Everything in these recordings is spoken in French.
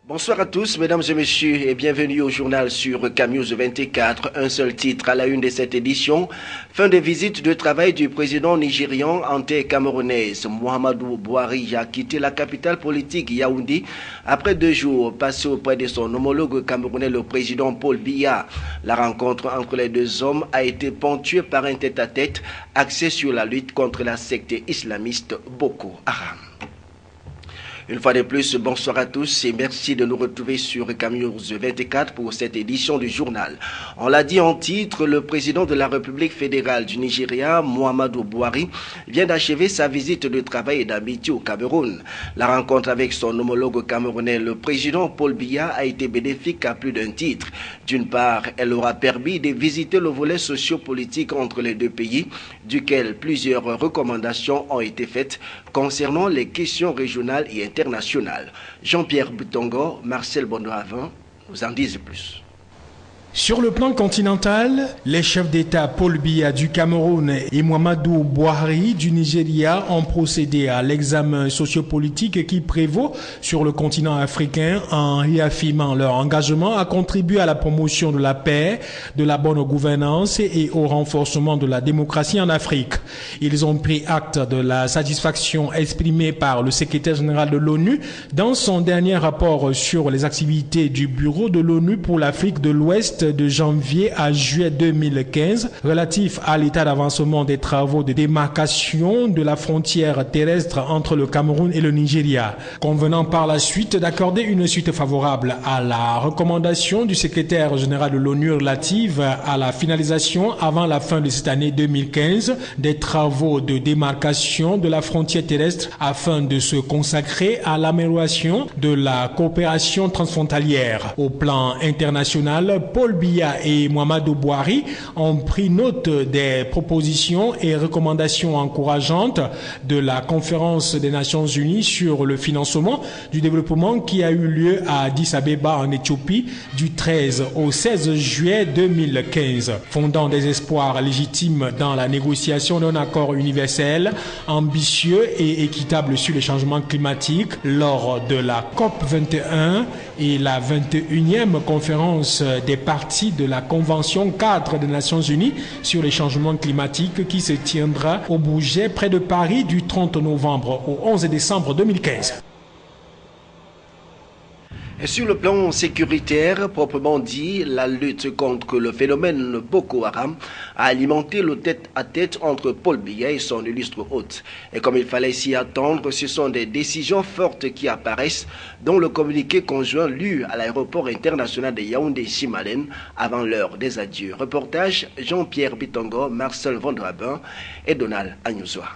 Bonsoir à tous, mesdames et messieurs, et bienvenue au journal sur CAMnews 24. Un seul titre à la une de cette édition. Fin de visite de travail du président nigérian en terre camerounaise. Muhammadu Buhari a quitté la capitale politique Yaoundé après 2 jours passés auprès de son homologue camerounais, le président Paul Biya. La rencontre entre les deux hommes a été ponctuée par un tête-à-tête axé sur la lutte contre la secte islamiste Boko Haram. Une fois de plus, bonsoir à tous et merci de nous retrouver sur CAMnews 24 pour cette édition du journal. On l'a dit en titre, le président de la République fédérale du Nigeria, Muhammadu Buhari, vient d'achever sa visite de travail et d'amitié au Cameroun. La rencontre avec son homologue camerounais, le président Paul Biya, a été bénéfique à plus d'un titre. D'une part, elle aura permis de visiter le volet sociopolitique entre les deux pays, duquel plusieurs recommandations ont été faites concernant les questions régionales et internationales. Jean-Pierre Boutongo, Marcel Bondoavin vous en disent plus. Sur le plan continental, les chefs d'État Paul Biya du Cameroun et Muhammadu Buhari du Nigeria ont procédé à l'examen sociopolitique qui prévaut sur le continent africain en réaffirmant leur engagement à contribuer à la promotion de la paix, de la bonne gouvernance et au renforcement de la démocratie en Afrique. Ils ont pris acte de la satisfaction exprimée par le secrétaire général de l'ONU dans son dernier rapport sur les activités du Bureau de l'ONU pour l'Afrique de l'Ouest de janvier à juillet 2015 relatif à l'état d'avancement des travaux de démarcation de la frontière terrestre entre le Cameroun et le Nigeria, convenant par la suite d'accorder une suite favorable à la recommandation du secrétaire général de l'ONU relative à la finalisation avant la fin de cette année 2015 des travaux de démarcation de la frontière terrestre afin de se consacrer à l'amélioration de la coopération transfrontalière. Au plan international, Paul Biya et Muhammadu Buhari ont pris note des propositions et recommandations encourageantes de la conférence des Nations Unies sur le financement du développement qui a eu lieu à Addis Abeba en Éthiopie du 13 au 16 juillet 2015, fondant des espoirs légitimes dans la négociation d'un accord universel, ambitieux et équitable sur les changements climatiques lors de la COP 21 et la 21e conférence des parties de la Convention cadre des Nations Unies sur les changements climatiques qui se tiendra au Bourget près de Paris du 30 novembre au 11 décembre 2015. Et sur le plan sécuritaire, proprement dit, la lutte contre le phénomène Boko Haram a alimenté le tête-à-tête entre Paul Biya et son illustre hôte. Et comme il fallait s'y attendre, ce sont des décisions fortes qui apparaissent, dont le communiqué conjoint lu à l'aéroport international de Yaoundé-Simalène avant l'heure des adieux. Reportage Jean-Pierre Bitongo, Marcel Vondrabin et Donald Agnozoa.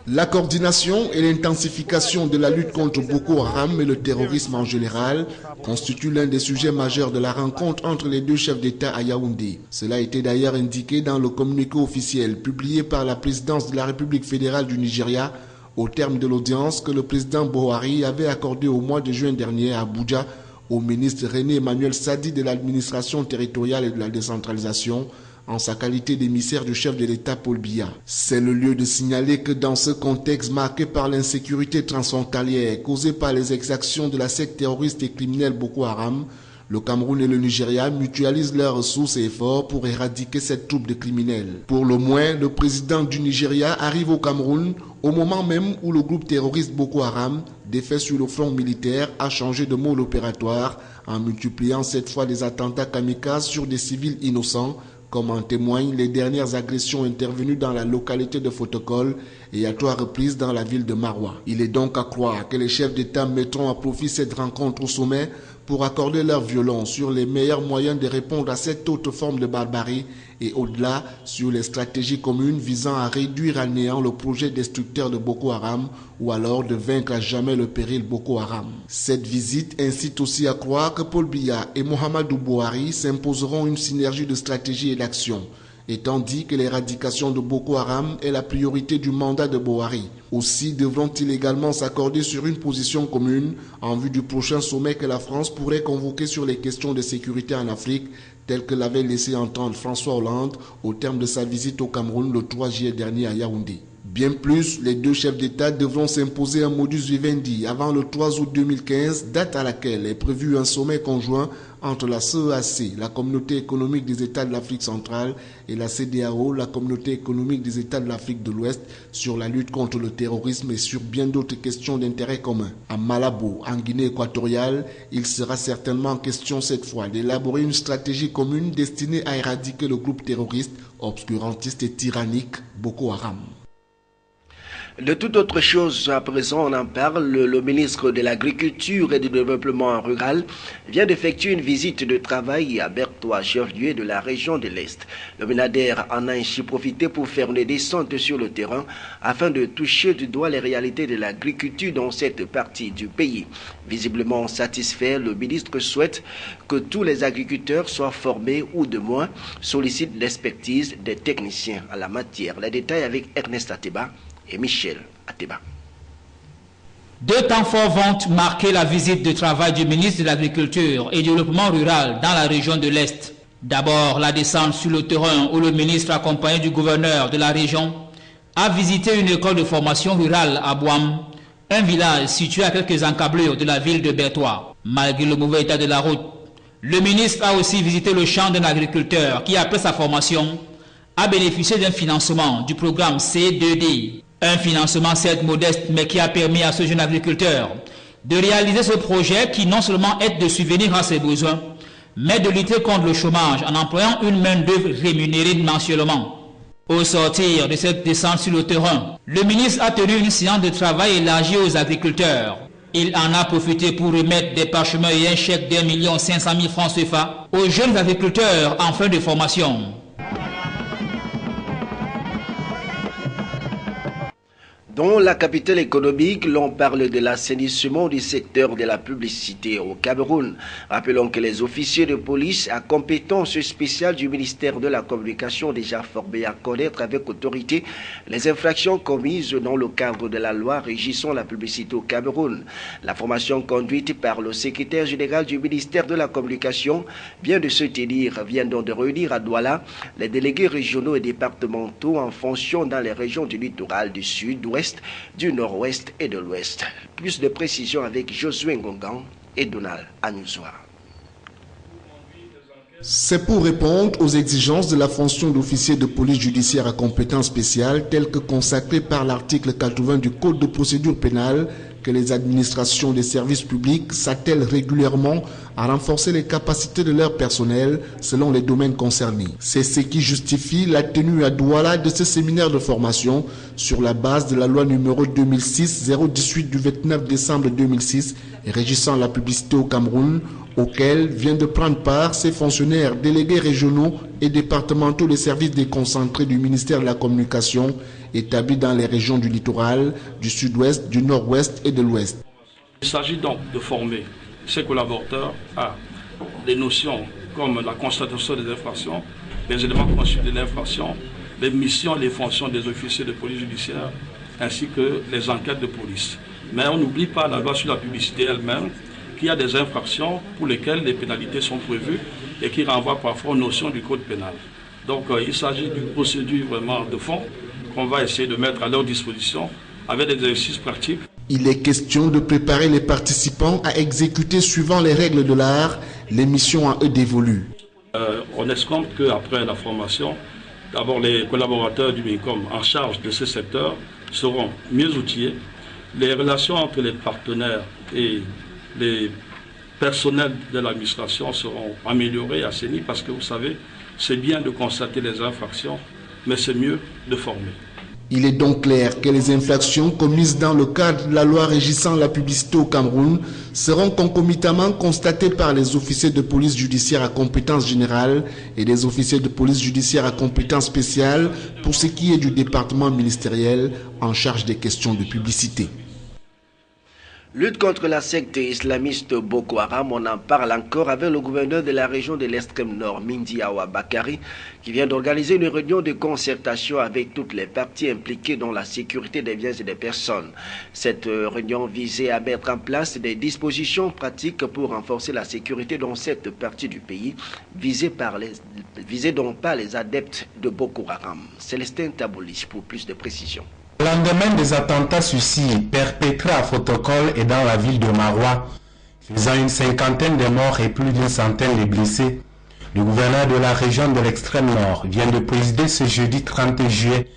La coordination et l'intensification de la lutte contre Boko Haram et le terrorisme en général constituent l'un des sujets majeurs de la rencontre entre les deux chefs d'État à Yaoundé. Cela a été d'ailleurs indiqué dans le communiqué officiel publié par la présidence de la République fédérale du Nigeria au terme de l'audience que le président Buhari avait accordée au mois de juin dernier à Abuja au ministre René Emmanuel Sadi de l'administration territoriale et de la décentralisation, en sa qualité d'émissaire du chef de l'État Paul Biya. C'est le lieu de signaler que dans ce contexte marqué par l'insécurité transfrontalière causée par les exactions de la secte terroriste et criminelle Boko Haram, le Cameroun et le Nigeria mutualisent leurs ressources et efforts pour éradiquer cette troupe de criminels. Pour le moins, le président du Nigeria arrive au Cameroun au moment même où le groupe terroriste Boko Haram, défait sur le front militaire, a changé de mode opératoire en multipliant cette fois des attentats kamikazes sur des civils innocents, comme en témoignent les dernières agressions intervenues dans la localité de Fotokol et à 3 reprises dans la ville de Marwa. Il est donc à croire que les chefs d'État mettront à profit cette rencontre au sommet pour accorder leur violon sur les meilleurs moyens de répondre à cette autre forme de barbarie et au-delà sur les stratégies communes visant à réduire à néant le projet destructeur de Boko Haram ou alors de vaincre à jamais le péril Boko Haram. Cette visite incite aussi à croire que Paul Biya et Muhammadu Buhari s'imposeront une synergie de stratégie et d'action. étant dit que l'éradication de Boko Haram est la priorité du mandat de Buhari. Aussi devront-ils également s'accorder sur une position commune en vue du prochain sommet que la France pourrait convoquer sur les questions de sécurité en Afrique, tel que l'avait laissé entendre François Hollande au terme de sa visite au Cameroun le 3 juillet dernier à Yaoundé. Bien plus, les deux chefs d'État devront s'imposer un modus vivendi avant le 3 août 2015, date à laquelle est prévu un sommet conjoint entre la CEAC, la Communauté économique des États de l'Afrique centrale, et la CEDEAO, la Communauté économique des États de l'Afrique de l'Ouest, sur la lutte contre le terrorisme et sur bien d'autres questions d'intérêt commun. À Malabo, en Guinée équatoriale, il sera certainement question cette fois d'élaborer une stratégie commune destinée à éradiquer le groupe terroriste, obscurantiste et tyrannique Boko Haram. De toute autre chose, à présent, on en parle. Le ministre de l'Agriculture et du Développement rural vient d'effectuer une visite de travail à Bertoua, chef-lieu de la région de l'Est. Le MENADER en a ainsi profité pour faire une descente sur le terrain afin de toucher du doigt les réalités de l'agriculture dans cette partie du pays. Visiblement satisfait, le ministre souhaite que tous les agriculteurs soient formés ou de moins sollicite l'expertise des techniciens à la matière. Les détails avec Ernest Ateba et Michel Ateba. Deux temps forts vont marquer la visite de travail du ministre de l'Agriculture et du Développement rural dans la région de l'Est. D'abord, la descente sur le terrain où le ministre, accompagné du gouverneur de la région, a visité une école de formation rurale à Bouam, un village situé à quelques encablures de la ville de Bertoua. Malgré le mauvais état de la route, le ministre a aussi visité le champ d'un agriculteur qui, après sa formation, a bénéficié d'un financement du programme C2D. Un financement certes modeste, mais qui a permis à ce jeune agriculteur de réaliser ce projet qui non seulement aide de subvenir à ses besoins, mais de lutter contre le chômage en employant une main-d'œuvre rémunérée mensuellement. Au sortir de cette descente sur le terrain, le ministre a tenu une séance de travail élargie aux agriculteurs. Il en a profité pour remettre des parchemins et un chèque d'1 500 000 francs CFA aux jeunes agriculteurs en fin de formation. Dans la capitale économique, l'on parle de l'assainissement du secteur de la publicité au Cameroun. Rappelons que les officiers de police à compétence spéciale du ministère de la Communication déjà formés à connaître avec autorité les infractions commises dans le cadre de la loi régissant la publicité au Cameroun. La formation conduite par le secrétaire général du ministère de la Communication vient donc de réunir à Douala les délégués régionaux et départementaux en fonction dans les régions du littoral du sud-ouest, du nord-ouest et de l'ouest. Plus de précisions avec Josué Ngongan et Donald Anuswa. C'est pour répondre aux exigences de la fonction d'officier de police judiciaire à compétence spéciale telle que consacrée par l'article 80 du Code de procédure pénale que les administrations des services publics s'attellent régulièrement à renforcer les capacités de leur personnel selon les domaines concernés. C'est ce qui justifie la tenue à Douala de ce séminaire de formation sur la base de la loi numéro 2006-018 du 29 décembre 2006 régissant la publicité au Cameroun, auquel viennent de prendre part ces fonctionnaires délégués régionaux et départementaux des services déconcentrés du ministère de la Communication établis dans les régions du littoral, du sud-ouest, du nord-ouest et de l'ouest. Il s'agit donc de former ces collaborateurs à des notions comme la constatation des infractions, les éléments constitutifs de l'infraction, les missions et les fonctions des officiers de police judiciaire, ainsi que les enquêtes de police. Mais on n'oublie pas la loi sur la publicité elle-même, qu'il y a des infractions pour lesquelles les pénalités sont prévues et qui renvoient parfois aux notions du code pénal. Donc il s'agit d'une procédure vraiment de fond qu'on va essayer de mettre à leur disposition avec des exercices pratiques. Il est question de préparer les participants à exécuter suivant les règles de l'art les missions à eux dévolues. On escompte qu'après la formation, d'abord les collaborateurs du MINCOM en charge de ce secteur seront mieux outillés. Les relations entre les partenaires et les personnels de l'administration seront améliorés, assainis, parce que vous savez, c'est bien de constater les infractions, mais c'est mieux de former. Il est donc clair que les infractions commises dans le cadre de la loi régissant la publicité au Cameroun seront concomitamment constatées par les officiers de police judiciaire à compétence générale et des officiers de police judiciaire à compétence spéciale pour ce qui est du département ministériel en charge des questions de publicité. Lutte contre la secte islamiste Boko Haram, on en parle encore avec le gouverneur de la région de l'extrême nord, Mindy Awa Bakari, qui vient d'organiser une réunion de concertation avec toutes les parties impliquées dans la sécurité des biens et des personnes. Cette réunion visait à mettre en place des dispositions pratiques pour renforcer la sécurité dans cette partie du pays, visée donc par les adeptes de Boko Haram. Célestin Taboulich pour plus de précisions. Le lendemain des attentats suicides perpétrés à Fotokol et dans la ville de Maroua, faisant une cinquantaine de morts et plus d'une centaine de blessés, le gouverneur de la région de l'extrême nord vient de présider ce jeudi 30 juillet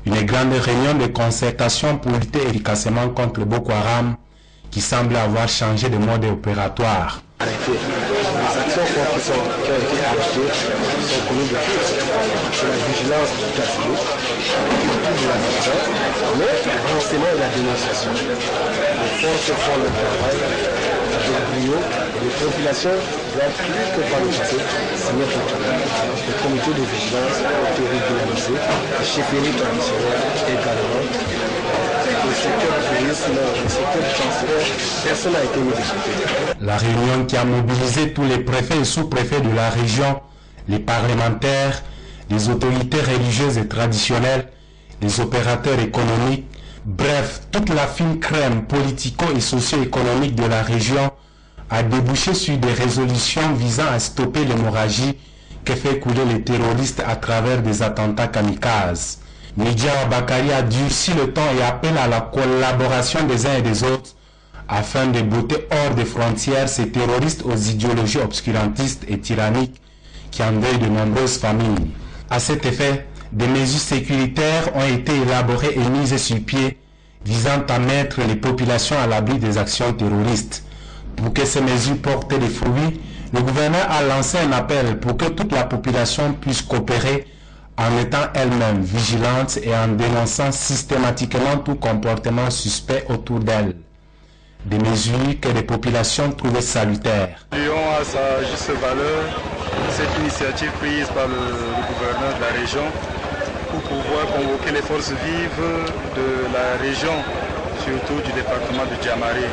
une grande réunion de concertation pour lutter efficacement contre Boko Haram qui semble avoir changé de mode opératoire. Les actions qui ont été arrêtées sont connues de tous. C'est la vigilance du quartier, de la nation, mais le renseignement et la dénonciation. Les forces font le travail avec brio et les populations doivent plus que par le passé signer pour tout. Le comité de vigilance a été régularisé, les chefferies traditionnelles également. Le secteur du tourisme, le secteur du transport, personne n'a été modifié. La réunion qui a mobilisé tous les préfets et sous-préfets de la région, les parlementaires, les autorités religieuses et traditionnelles, les opérateurs économiques, bref, toute la fine crème politico- et socio-économique de la région a débouché sur des résolutions visant à stopper l'hémorragie que fait couler les terroristes à travers des attentats kamikazes. Mindy Awa Bakari a durci le ton et appelle à la collaboration des uns et des autres afin de botter hors des frontières ces terroristes aux idéologies obscurantistes et tyranniques qui endeuillent de nombreuses familles. À cet effet, des mesures sécuritaires ont été élaborées et mises sur pied visant à mettre les populations à l'abri des actions terroristes. Pour que ces mesures portent des fruits, le gouverneur a lancé un appel pour que toute la population puisse coopérer en étant elle-même vigilante et en dénonçant systématiquement tout comportement suspect autour d'elle. Des mesures que les populations trouvaient salutaires. Nous à sa juste valeur cette initiative prise par le gouverneur de la région pour pouvoir convoquer les forces vives de la région, surtout du département de Djamari,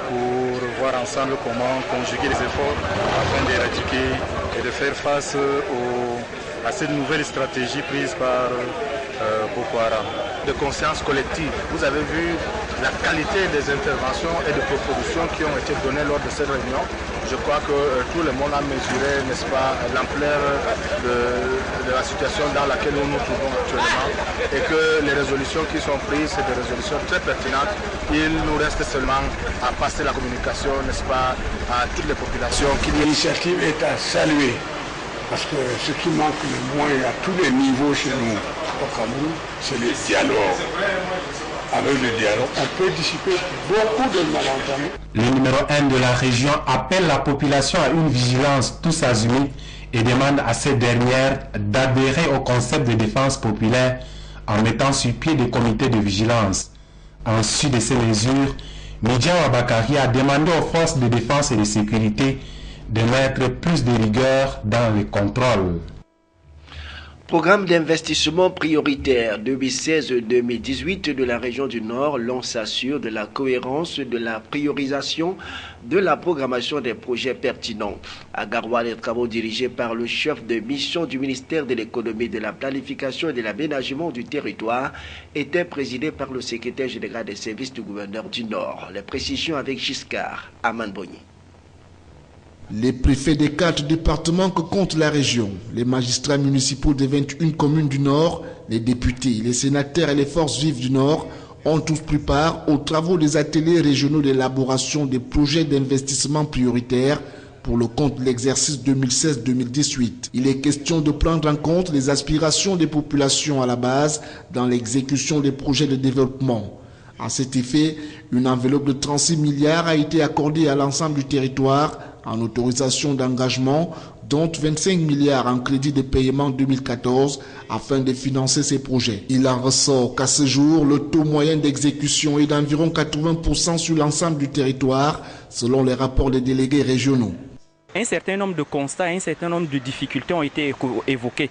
pour voir ensemble comment conjuguer les efforts afin d'éradiquer et de faire face à cette nouvelle stratégie prise par Boko Haram. De conscience collective, vous avez vu la qualité des interventions et des propositions qui ont été données lors de cette réunion. Je crois que tout le monde a mesuré, n'est-ce pas, l'ampleur de la situation dans laquelle nous nous trouvons actuellement et que les résolutions qui sont prises, c'est des résolutions très pertinentes. Il nous reste seulement à passer la communication, n'est-ce pas, à toutes les populations. L'initiative est à saluer parce que ce qui manque le moins à tous les niveaux chez nous au Cameroun, c'est le dialogue. Avec le dialogue, on peut dissiper beaucoup de malentendus. Le numéro 1 de la région appelle la population à une vigilance tous azimuts et demande à ces dernières d'adhérer au concept de défense populaire en mettant sur pied des comités de vigilance. En sus de ces mesures, Mindy Awa Bakari a demandé aux forces de défense et de sécurité de mettre plus de rigueur dans les contrôles. Programme d'investissement prioritaire 2016-2018 de la région du Nord, l'on s'assure de la cohérence, de la priorisation, de la programmation des projets pertinents. À Garoua, les travaux dirigés par le chef de mission du ministère de l'économie, de la planification et de l'aménagement du territoire étaient présidés par le secrétaire général des services du gouverneur du Nord. Les précisions avec Giscard Amanboni. Les préfets des 4 départements que compte la région, les magistrats municipaux des 21 communes du Nord, les députés, les sénateurs et les forces vives du Nord ont tous pris part aux travaux des ateliers régionaux d'élaboration des projets d'investissement prioritaires pour le compte de l'exercice 2016-2018. Il est question de prendre en compte les aspirations des populations à la base dans l'exécution des projets de développement. À cet effet, une enveloppe de 36 milliards a été accordée à l'ensemble du territoire en autorisation d'engagement, dont 25 milliards en crédit de paiement 2014 afin de financer ces projets. Il en ressort qu'à ce jour, le taux moyen d'exécution est d'environ 80% sur l'ensemble du territoire, selon les rapports des délégués régionaux. Un certain nombre de constats, un certain nombre de difficultés ont été évoqués.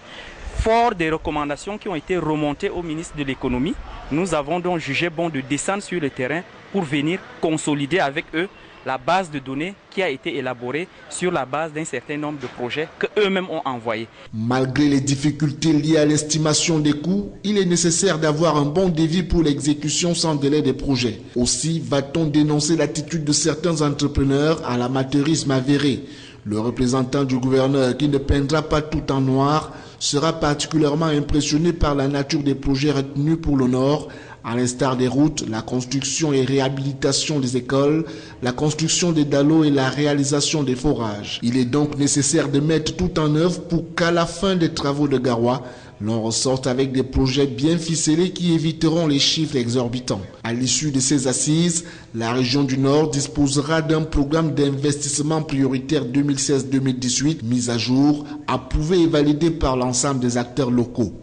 Fort des recommandations qui ont été remontées au ministre de l'économie, nous avons donc jugé bon de descendre sur le terrain pour venir consolider avec eux la base de données qui a été élaborée sur la base d'un certain nombre de projets qu'eux-mêmes ont envoyés. Malgré les difficultés liées à l'estimation des coûts, il est nécessaire d'avoir un bon devis pour l'exécution sans délai des projets. Aussi va-t-on dénoncer l'attitude de certains entrepreneurs à l'amateurisme avéré. Le représentant du gouverneur, qui ne peindra pas tout en noir, sera particulièrement impressionné par la nature des projets retenus pour le Nord, à l'instar des routes, la construction et réhabilitation des écoles, la construction des dallos et la réalisation des forages. Il est donc nécessaire de mettre tout en œuvre pour qu'à la fin des travaux de Garoua, l'on ressorte avec des projets bien ficelés qui éviteront les chiffres exorbitants. À l'issue de ces assises, la région du Nord disposera d'un programme d'investissement prioritaire 2016-2018 mis à jour, approuvé et validé par l'ensemble des acteurs locaux.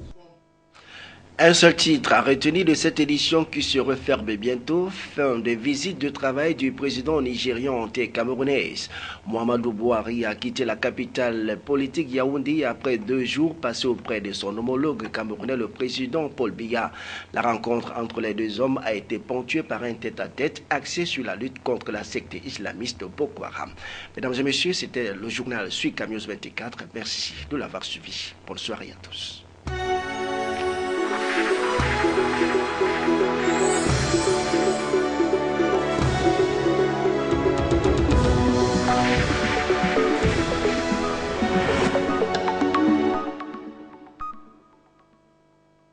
Un seul titre a retenu de cette édition qui se referme bientôt, fin de visite de travail du président nigérian et camerounaise. Mohamedou Bouhari a quitté la capitale politique Yaoundé après 2 jours passés auprès de son homologue camerounais, le président Paul Biya. La rencontre entre les deux hommes a été ponctuée par un tête-à-tête axé sur la lutte contre la secte islamiste Boko Haram. Mesdames et messieurs, c'était le journal Suika News 24. Merci de l'avoir suivi. Bonne soirée à tous.